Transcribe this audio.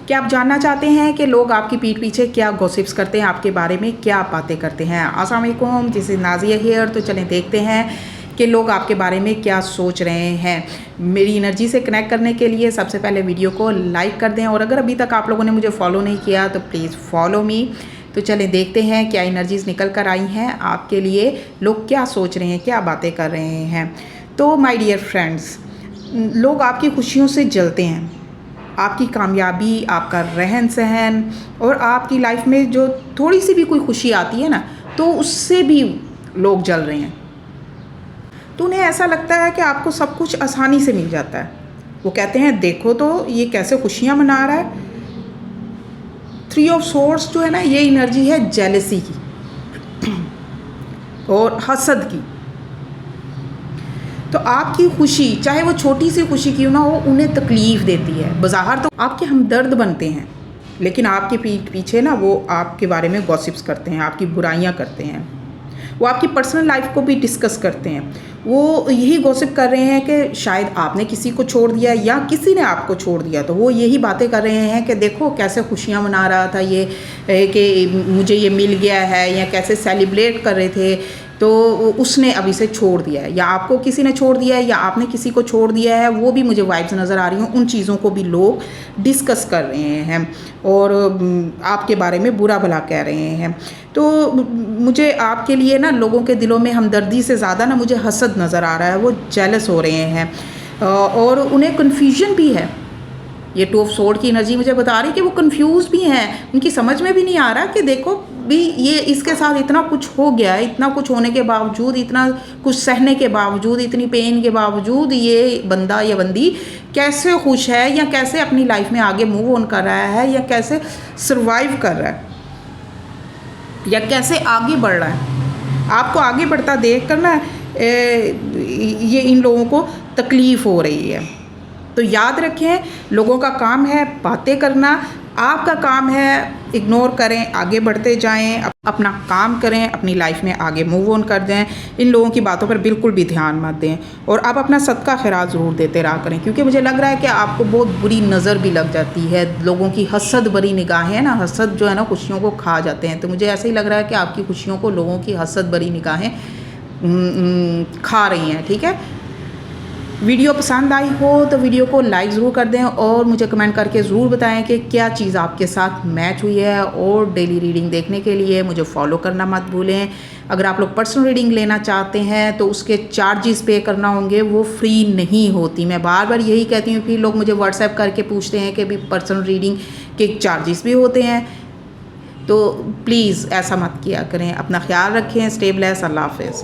क्या आप जानना चाहते हैं कि लोग आपकी पीठ पीछे क्या गॉसिप्स करते हैं, आपके बारे में क्या बातें करते हैं? अस्सलाम वालेकुम, दिस इज़ नाज़िया हियर। तो चलें देखते हैं कि लोग आपके बारे में क्या सोच रहे हैं। मेरी एनर्जी से कनेक्ट करने के लिए सबसे पहले वीडियो को लाइक कर दें, और अगर अभी तक आप लोगों ने मुझे फॉलो नहीं किया तो प्लीज़ फॉलो मी। तो चलें देखते हैं क्या एनर्जीज़ निकल कर आई हैं आपके लिए, लोग क्या सोच रहे हैं, क्या बातें कर रहे हैं। तो माय डियर फ्रेंड्स, लोग आपकी खुशियों से जलते हैं। आपकी कामयाबी, आपका रहन सहन और आपकी लाइफ में जो थोड़ी सी भी कोई खुशी आती है ना, तो उससे भी लोग जल रहे हैं। तो उन्हें ऐसा लगता है कि आपको सब कुछ आसानी से मिल जाता है। वो कहते हैं देखो तो ये कैसे खुशियाँ मना रहा है। 3 ऑफ सोर्स जो है ना, ये एनर्जी है जेलसी की और हसद की। तो आपकी खुशी, चाहे वो छोटी सी खुशी क्यों ना हो, उन्हें तकलीफ़ देती है। बज़ाहिर तो आपके हमदर्द बनते हैं, लेकिन आपके पीठ पीछे ना वो आपके बारे में गॉसिप्स करते हैं, आपकी बुराइयां करते हैं। वो आपकी पर्सनल लाइफ को भी डिस्कस करते हैं। वो यही गॉसिप कर रहे हैं कि शायद आपने किसी को छोड़ दिया या किसी ने आपको छोड़ दिया। तो वो यही बातें कर रहे हैं कि देखो कैसे खुशियाँ मना रहा था ये, कि मुझे ये मिल गया है, या कैसे सेलिब्रेट कर रहे थे तो उसने अब इसे छोड़ दिया है, या आपको किसी ने छोड़ दिया है, या आपने किसी को छोड़ दिया है। वो भी मुझे वाइब्स नज़र आ रही हैं। उन चीज़ों को भी लोग डिस्कस कर रहे हैं और आपके बारे में बुरा भला कह रहे हैं। तो मुझे आपके लिए ना, लोगों के दिलों में हमदर्दी से ज़्यादा ना मुझे हसद नज़र आ रहा है। वो जेलस हो रहे हैं और उन्हें कन्फ्यूजन भी है। ये 2 ऑफ सोर्ड की एनर्जी मुझे बता रही है कि वो कंफ्यूज भी हैं। उनकी समझ में भी नहीं आ रहा कि देखो भी ये इसके साथ इतना कुछ हो गया, इतना कुछ होने के बावजूद, इतना कुछ सहने के बावजूद, इतनी पेन के बावजूद ये बंदा या बंदी कैसे खुश है, या कैसे अपनी लाइफ में आगे मूव ऑन कर रहा है, या कैसे सर्वाइव कर रहा है, या कैसे आगे बढ़ रहा है। आपको आगे बढ़ता देख कर ना ये इन लोगों को तकलीफ़ हो रही है। तो याद रखें, लोगों का काम है बातें करना, आपका काम है इग्नोर करें, आगे बढ़ते जाएं, अपना काम करें, अपनी लाइफ में आगे मूव ऑन कर दें। इन लोगों की बातों पर बिल्कुल भी ध्यान मत दें, और आप अपना सदका खैरात ज़रूर देते रहा करें, क्योंकि मुझे लग रहा है कि आपको बहुत बुरी नज़र भी लग जाती है। लोगों की हसद भरी निगाहें ना, हसद जो है ना खुशियों को खा जाते हैं। तो मुझे ऐसा ही लग रहा है कि आपकी खुशियों को लोगों की हसद भरी निगाहें खा रही हैं। ठीक है, वीडियो पसंद आई हो तो वीडियो को लाइक ज़रूर कर दें, और मुझे कमेंट करके ज़रूर बताएं कि क्या चीज़ आपके साथ मैच हुई है। और डेली रीडिंग देखने के लिए मुझे फॉलो करना मत भूलें। अगर आप लोग पर्सनल रीडिंग लेना चाहते हैं तो उसके चार्जेस पे करना होंगे, वो फ्री नहीं होती। मैं बार बार यही कहती हूँ। फिर लोग मुझे व्हाट्सएप करके पूछते हैं कि भी पर्सनल रीडिंग के चार्जेस भी होते हैं। तो प्लीज़ ऐसा मत किया करें। अपना ख्याल रखें। Stay blessed. अल्लाह हाफ़िज़।